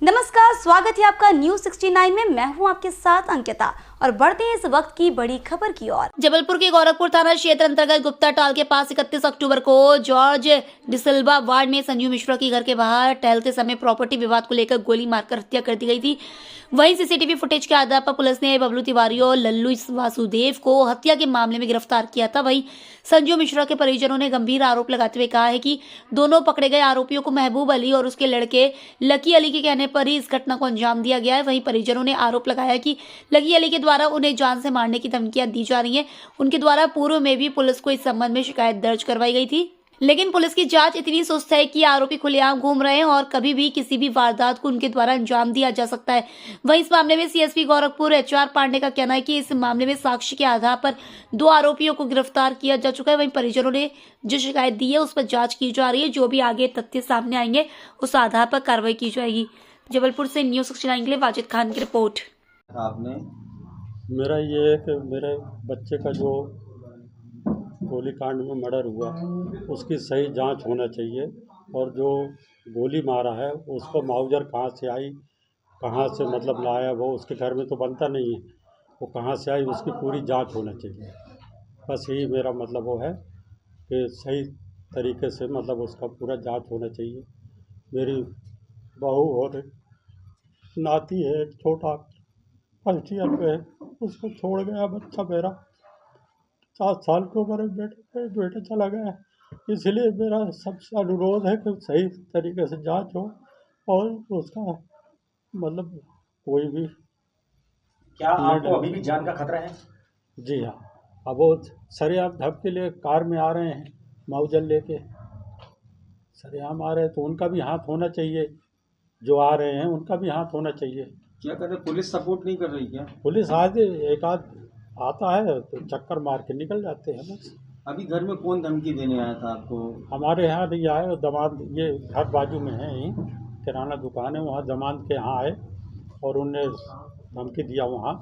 नमस्कार, स्वागत है आपका न्यूज 69 में। मैं हूं आपके साथ अंकिता और बढ़ते हैं इस वक्त की बड़ी खबर की ओर। जबलपुर के गोरखपुर थाना क्षेत्र अंतर्गत गुप्ता टाल के पास 31 अक्टूबर को जॉर्ज डिसिल्वा वार्ड में संजू मिश्रा के घर के बाहर टहलते समय प्रॉपर्टी विवाद को लेकर गोली मारकर हत्या कर दी गई थी। वहीं सीसीटीवी फुटेज के आधार पर पुलिस ने बबलू तिवारी और लल्लू वासुदेव को हत्या के मामले में गिरफ्तार किया था। वहीं संजू मिश्रा के परिजनों ने गंभीर आरोप लगाते हुए कहा है कि दोनों पकड़े गए आरोपियों को महबूब अली और उसके लड़के लकी अली के कहने पर ही इस घटना को अंजाम दिया गया है। वहीं परिजनों ने आरोप लगाया कि लकी अली के द्वारा उन्हें जान से मारने की धमकियां दी जा रही हैं। उनके द्वारा पूर्व में भी पुलिस को इस संबंध में शिकायत दर्ज करवाई गई थी, लेकिन पुलिस की जांच इतनी सुस्त है कि आरोपी खुलेआम घूम रहे हैं और कभी भी किसी भी वारदात को उनके द्वारा अंजाम दिया जा सकता है। वहीं इस मामले में सीएसपी गोरखपुर HR पांडे का कहना है कि इस मामले में साक्ष्य के आधार पर 2 आरोपियों को गिरफ्तार किया जा चुका है। वहीं परिजनों ने जो शिकायत दी है उस पर जाँच की जा रही है। जो भी आगे तथ्य सामने आएंगे उस आधार पर कार्रवाई की जाएगी। जबलपुर से न्यूज 69 के लिए वाजिद खान की रिपोर्ट। आपने मेरा ये है कि मेरे बच्चे का जो गोलीकांड में मर्डर हुआ उसकी सही जांच होना चाहिए और जो गोली मारा है उसको मुआवजा कहाँ से आई, कहाँ से मतलब लाया, वो उसके घर में तो बनता नहीं है, वो कहाँ से आई उसकी पूरी जांच होना चाहिए। बस यही मेरा मतलब वो है कि सही तरीके से मतलब उसका पूरा जांच होना चाहिए। मेरी बहू और नाती है, एक छोटा 1st ईयर पे है, उसको छोड़ गया बच्चा मेरा 7 साल की उम्र में बेटा चला गया। इसलिए मेरा सबसे अनुरोध है कि सही तरीके से जांच हो और उसका मतलब कोई भी। क्या आपको अभी भी जान का खतरा है? जी हाँ, अब वो सरेआम धमकी ले कार में आ रहे हैं, मुआवजा लेके सरेआम आ रहे हैं, तो उनका भी हाथ होना चाहिए। जो आ रहे हैं उनका भी हाथ होना चाहिए। क्या कहते हैं, पुलिस सपोर्ट नहीं कर रही क्या? पुलिस आज एक आध आता है तो चक्कर मार के निकल जाते हैं बस। अभी घर में कौन धमकी देने आया था आपको? हमारे यहाँ नहीं आए, और दमाद ये घर बाजू में है, यहीं किराना दुकान है, वहाँ दमाद के यहाँ आए और उनने धमकी दिया वहाँ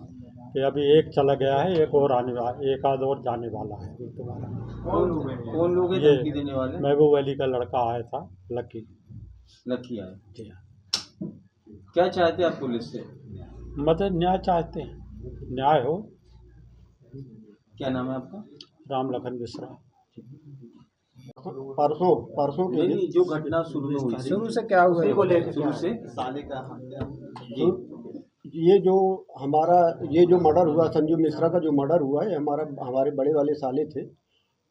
कि अभी एक चला गया है, एक और आने वाला, एक आध और जाने वाला है दोबारा। कौन लोग हैं धमकी देने वाले? महबूब अली का लड़का आया था, लकी आए। जी हाँ। क्या चाहते हैं आप पुलिस से? मतलब न्याय चाहते हैं, न्याय हो। क्या नाम है आपका? राम लखन मिश्रा। परसों के दिन जो घटना शुरू में हुई, शुरू से क्या हुआ, शुरू से साले का ये जो मर्डर हुआ, संजू मिश्रा का जो मर्डर हुआ है, हमारे बड़े वाले साले थे।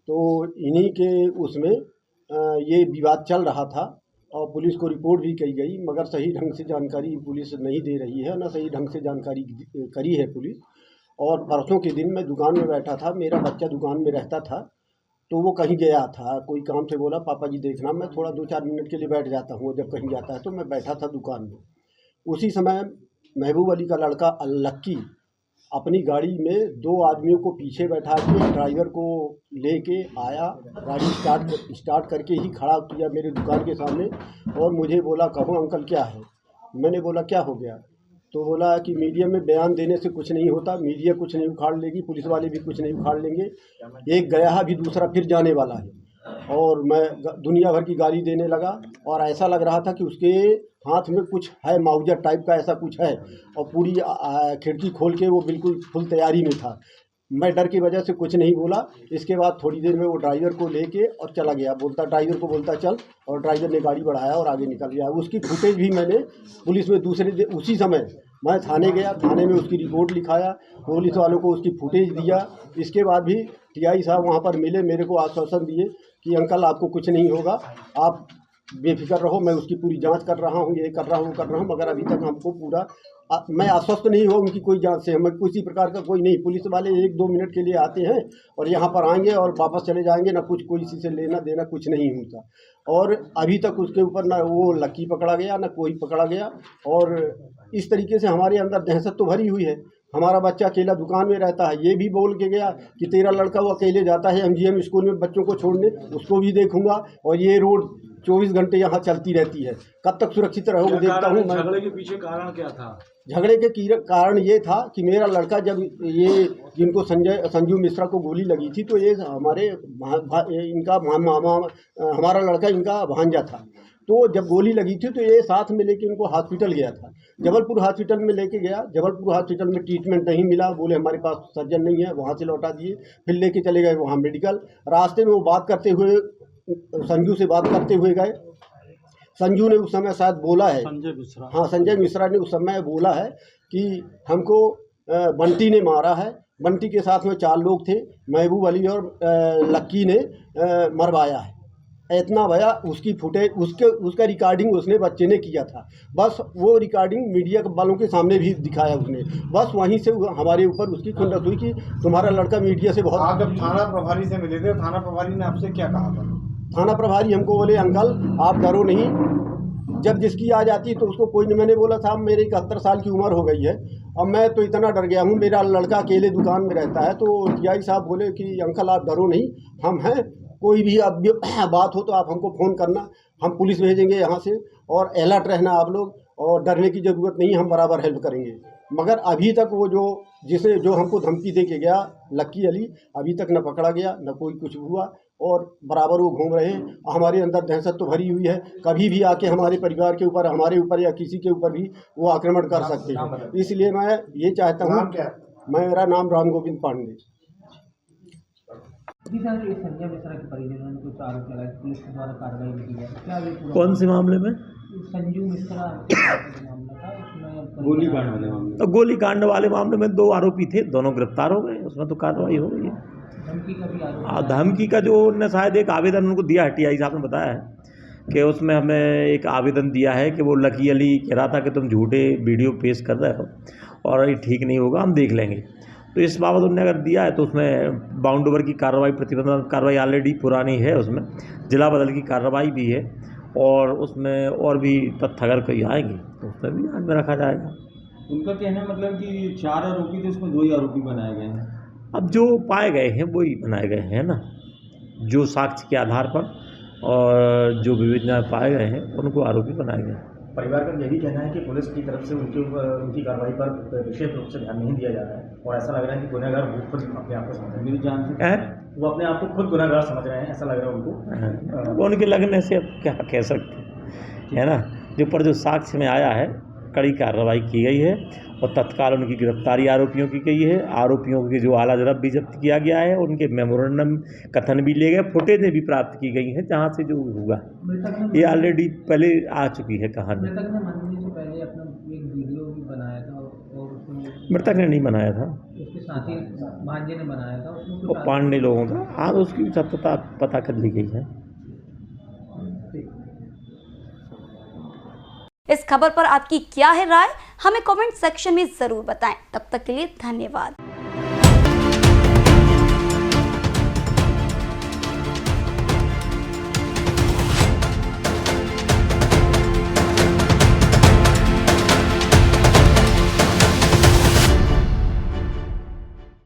तो इन्हीं के उसमें ये विवाद चल रहा था और पुलिस को रिपोर्ट भी की गई, मगर सही ढंग से जानकारी पुलिस नहीं दे रही है, ना सही ढंग से जानकारी करी है पुलिस। और परसों के दिन मैं दुकान में बैठा था, मेरा बच्चा दुकान में रहता था, तो वो कहीं गया था, कोई काम से बोला पापा जी देखना, मैं थोड़ा 2-4 मिनट के लिए बैठ जाता हूँ जब कहीं जाता है, तो मैं बैठा था दुकान में। उसी समय महबूब अली का लड़का लक्की अपनी गाड़ी में 2 आदमियों को पीछे बैठा के ड्राइवर को लेके आया, गाड़ी स्टार्ट करके ही खड़ा किया मेरे दुकान के सामने और मुझे बोला, कहो अंकल क्या है? मैंने बोला क्या हो गया? तो बोला कि मीडिया में बयान देने से कुछ नहीं होता, मीडिया कुछ नहीं उखाड़ लेगी, पुलिस वाले भी कुछ नहीं उखाड़ लेंगे, एक गया है अभी दूसरा फिर जाने वाला है। और मैं दुनिया भर की गाली देने लगा और ऐसा लग रहा था कि उसके हाथ में कुछ है, मुआवजा टाइप का ऐसा कुछ है, और पूरी खिड़की खोल के वो बिल्कुल फुल तैयारी में था। मैं डर की वजह से कुछ नहीं बोला। इसके बाद थोड़ी देर में वो ड्राइवर को लेके और चला गया, ड्राइवर को बोलता चल, और ड्राइवर ने गाड़ी बढ़ाया और आगे निकल गया। उसकी फुटेज भी मैंने पुलिस में उसी समय मैं थाने गया, थाने में उसकी रिपोर्ट लिखाया, पुलिस वालों को उसकी फुटेज दिया। इसके बाद भी TI साहब वहाँ पर मिले, मेरे को आश्वासन दिए कि अंकल आपको कुछ नहीं होगा, आप बेफिक्र रहो, मैं उसकी पूरी जांच कर रहा हूँ, ये कर रहा हूँ, मगर अभी तक हमको पूरा मैं आश्वस्त नहीं हुआ उनकी कोई जांच से। हमें किसी प्रकार का कोई नहीं, पुलिस वाले 1-2 मिनट के लिए आते हैं और यहाँ पर आएंगे और वापस चले जाएंगे, ना कुछ कोई इसी से लेना देना कुछ नहीं होता। और अभी तक उसके ऊपर ना वो लकी पकड़ा गया, ना कोई पकड़ा गया। और इस तरीके से हमारे अंदर दहशत तो भरी हुई है। हमारा बच्चा अकेला दुकान में रहता है, ये भी बोल के गया कि तेरा लड़का वो अकेले जाता है MGM स्कूल में बच्चों को छोड़ने, उसको भी देखूंगा, और ये रोड 24 घंटे यहाँ चलती रहती है, कब तक सुरक्षित रहोगे देखता हूँ मैं। झगड़े के पीछे कारण क्या था? झगड़े के कारण ये था कि मेरा लड़का जब ये जिनको संजू मिश्रा को गोली लगी थी, तो ये हमारा लड़का इनका भांजा था। तो जब गोली लगी थी तो ये साथ में लेके उनको हॉस्पिटल गया था, जबलपुर हॉस्पिटल में लेके गया। जबलपुर हॉस्पिटल में ट्रीटमेंट नहीं मिला, बोले हमारे पास सर्जन नहीं है, वहाँ से लौटा दिए। फिर लेके चले गए वहाँ मेडिकल। रास्ते में वो बात करते हुए संजू से बात करते हुए गए। संजू ने उस समय शायद बोला है, संजय मिश्रा, हाँ संजय मिश्रा ने उस समय बोला है कि हमको बंटी ने मारा है। बंटी के साथ में 4 लोग थे, महबूब अली और लक्की ने मरवाया है। इतना भया उसकी फुटेज उसका रिकॉर्डिंग उसने बच्चे ने किया था। बस वो रिकॉर्डिंग मीडिया वालों के सामने भी दिखाया उसने। बस वहीं से हमारे ऊपर उसकी खुंदस हुई कि तुम्हारा लड़का मीडिया से बहुत। आप जब थाना प्रभारी से मिले थे, थाना प्रभारी ने आपसे क्या कहा था? थाना प्रभारी हमको बोले अंकल आप डरो नहीं, जब जिसकी आ जाती तो उसको कोई नहीं। मैंने बोला साहब मेरी 71 साल की उम्र हो गई है, अब मैं तो इतना डर गया हूँ, मेरा लड़का अकेले दुकान में रहता है। तो टीआई साहब बोले कि अंकल आप डरो नहीं, हम हैं, कोई भी अब बात हो तो आप हमको फ़ोन करना, हम पुलिस भेजेंगे यहाँ से, और अलर्ट रहना आप लोग, और डरने की ज़रूरत नहीं, हम बराबर हेल्प करेंगे। मगर अभी तक वो जो हमको धमकी दे के गया लक्की अली, अभी तक न पकड़ा गया न कोई कुछ हुआ, और बराबर वो घूम रहे हैं। हमारे अंदर दहशत तो भरी हुई है, कभी भी आके हमारे परिवार के ऊपर, हमारे ऊपर या किसी के ऊपर भी वो आक्रमण कर सकते हैं। इसलिए मैं ये चाहता हूँ, मेरा नाम राम गोविंद पांडे। जी सर, ये संजय मिश्रा के परिजनों ने कुछ आरोप लगाए, पुलिस के द्वारा कार्रवाई की है, क्या ये पूरा कौन से मामले में? संजू मिश्रा मामला था, उसमें गोलीकांड वाले मामले। तो गोलीकांड वाले मामले में 2 आरोपी थे, दोनों गिरफ्तार हो गए, उसमें तो कार्रवाई हो गई है। धमकी का भी आरोप धमकी का जो उनने शायद एक आवेदन उनको दिया है, टीआई साहब ने बताया है कि उसमें हमें एक आवेदन दिया है कि वो लकी अली कह रहा था कि तुम झूठे वीडियो पेश कर रहे हो और ये ठीक नहीं होगा, हम देख लेंगे। तो इस बाबत उन्होंने अगर दिया है तो उसमें बाउंड ओवर की कार्रवाई, प्रतिबंधात्मक कार्रवाई ऑलरेडी पुरानी है, उसमें जिला बदल की कार्रवाई भी है, और उसमें और भी तथ्य अगर कोई आएंगे तो उसमें भी ध्यान में रखा जाएगा। उनका कहना मतलब कि 4 आरोपी थे, उसमें 2 ही आरोपी बनाए गए हैं। अब जो पाए गए हैं वही बनाए गए हैं ना, जो साक्ष्य के आधार पर और जो विवेचना पाए गए हैं उनको आरोपी बनाए गए। परिवार का यही कहना है कि पुलिस की तरफ से उनकी कार्रवाई पर विशेष रूप से ध्यान नहीं दिया जा रहा है, और ऐसा लग रहा है कि गुनहगार वो खुद अपने आप को समझ रहे मेरी जान से हैं, वो अपने आप को खुद गुनहगार समझ रहे हैं, ऐसा लग रहा है उनको। वो उनके लगने से अब क्या कह सकते हैं ना, जो साक्ष्य में आया है कड़ी कार्रवाई की गई है, और तत्काल उनकी गिरफ्तारी आरोपियों की गई है। आरोपियों के जो आला जरब भी जब्त किया गया है, उनके मेमोरेंडम कथन भी ले गए, फुटेजें भी प्राप्त की गई हैं, जहाँ से जो हुआ ये ऑलरेडी पहले आ चुकी है कहानी। मृतक ने मरने से पहले अपना एक वीडियो भी बनाया था, और उसमें मृतक ने नहीं बनाया था, उसके साथी भांजे ने बनाया था, उसमें वो पांडे लोगों का। हाँ, तो उसकी सत्यता पता कर ली गई है। इस खबर पर आपकी क्या है राय, हमें कमेंट सेक्शन में जरूर बताएं। तब तक के लिए धन्यवाद।